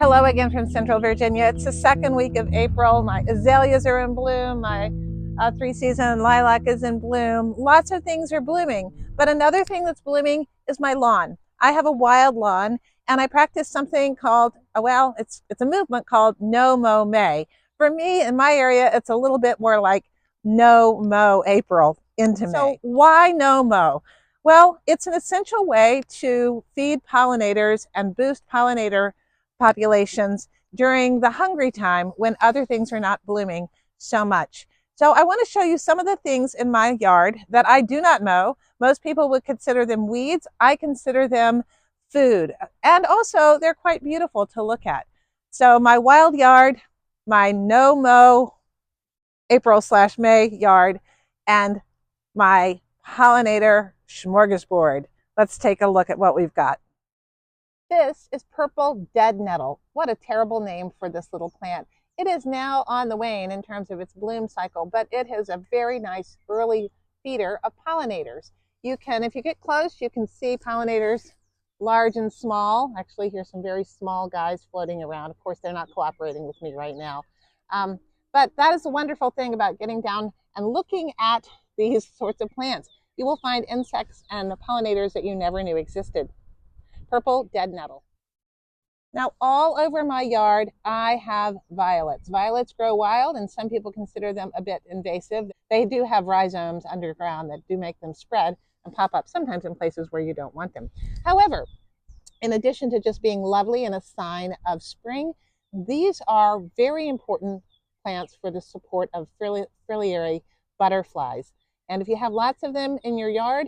Hello again from Central Virginia. It's the second week of April. My azaleas are in bloom. My three-season lilac is in bloom. Lots of things are blooming. But another thing that's blooming is my lawn. I have a wild lawn, and I practice something called, well, it's a movement called No-Mow May. For me, in my area, it's a little bit more like No-Mow April into May. So why No-Mow? Well, it's an essential way to feed pollinators and boost pollinator populations during the hungry time when other things are not blooming so much. So I want to show you some of the things in my yard that I do not mow. Most people would consider them weeds. I consider them food. And also they're quite beautiful to look at. So my wild yard, my No-Mow April/May yard, and my pollinator smorgasbord. Let's take a look at what we've got. This is purple dead nettle. What a terrible name for this little plant. It is now on the wane in terms of its bloom cycle, but it is a very nice early feeder of pollinators. You can, if you get close, you can see pollinators large and small. Actually, here's some very small guys floating around. Of course, they're not cooperating with me right now. But that is the wonderful thing about getting down and looking at these sorts of plants. You will find insects and pollinators that you never knew existed. Purple dead nettle. Now all over my yard I have violets. Violets grow wild and some people consider them a bit invasive. They do have rhizomes underground that do make them spread and pop up sometimes in places where you don't want them. However, in addition to just being lovely and a sign of spring, these are very important plants for the support of frilliary butterflies. And if you have lots of them in your yard,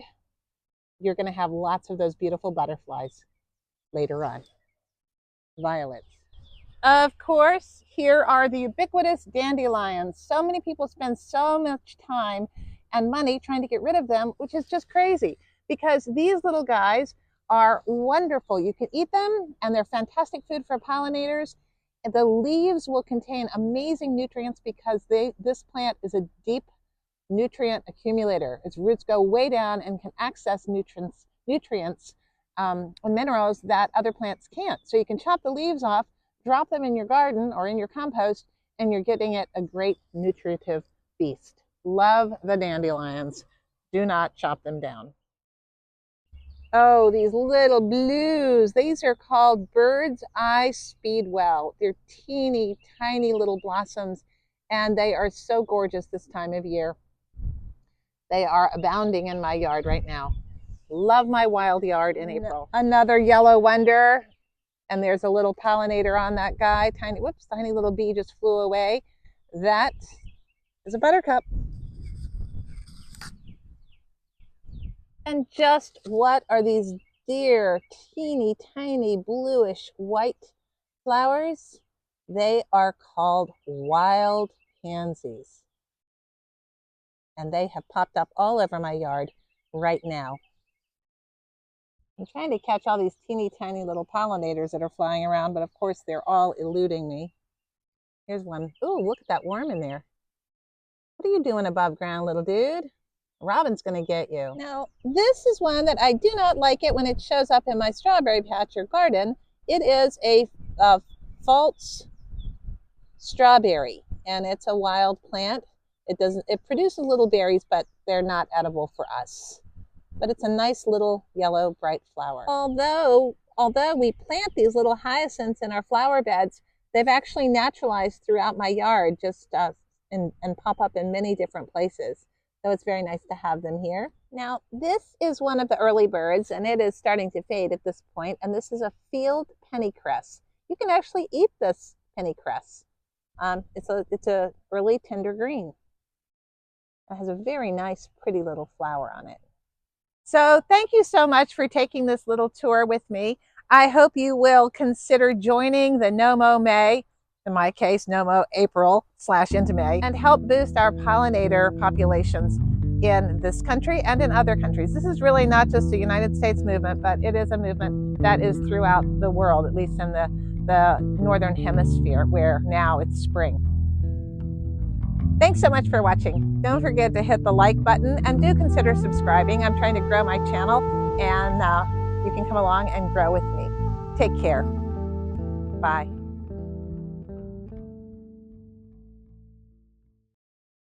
you're going to have lots of those beautiful butterflies later on. Violets. Of course, here are the ubiquitous dandelions. So many people spend so much time and money trying to get rid of them, which is just crazy because these little guys are wonderful. You can eat them and they're fantastic food for pollinators. And the leaves will contain amazing nutrients because this plant is a deep nutrient accumulator. Its roots go way down and can access nutrients and minerals that other plants can't. So you can chop the leaves off, drop them in your garden or in your compost, and you're getting it a great nutritive feast. Love the dandelions. Do not chop them down. Oh, these little blues. These are called bird's eye speedwell. They're teeny tiny little blossoms, and they are so gorgeous this time of year. They are abounding in my yard right now. Love my wild yard in April. Another yellow wonder, and there's a little pollinator on that guy. Tiny little bee just flew away. That is a buttercup. And just what are these dear, teeny, tiny, bluish white flowers? They are called wild pansies. And they have popped up all over my yard right now. I'm trying to catch all these teeny tiny little pollinators that are flying around, but of course they're all eluding me. Here's one. Ooh, look at that worm in there. What are you doing above ground, little dude? Robin's going to get you. Now, this is one that I do not like it when it shows up in my strawberry patch or garden. It is a false strawberry, and it's a wild plant. It produces little berries, but they're not edible for us. But it's a nice little yellow bright flower. Although we plant these little hyacinths in our flower beds, they've actually naturalized throughout my yard just and pop up in many different places. So it's very nice to have them here. Now, this is one of the early birds, and it is starting to fade at this point, and this is a field pennycress. You can actually eat this pennycress. It's a early tender green. It has a very nice, pretty little flower on it. So thank you so much for taking this little tour with me. I hope you will consider joining the No-Mow May, in my case, No-Mow April / May, and help boost our pollinator populations in this country and in other countries. This is really not just a United States movement, but it is a movement that is throughout the world, at least in the Northern Hemisphere, where now it's spring. Thanks so much for watching. Don't forget to hit the like button and do consider subscribing. I'm trying to grow my channel, and you can come along and grow with me. Take care. Bye.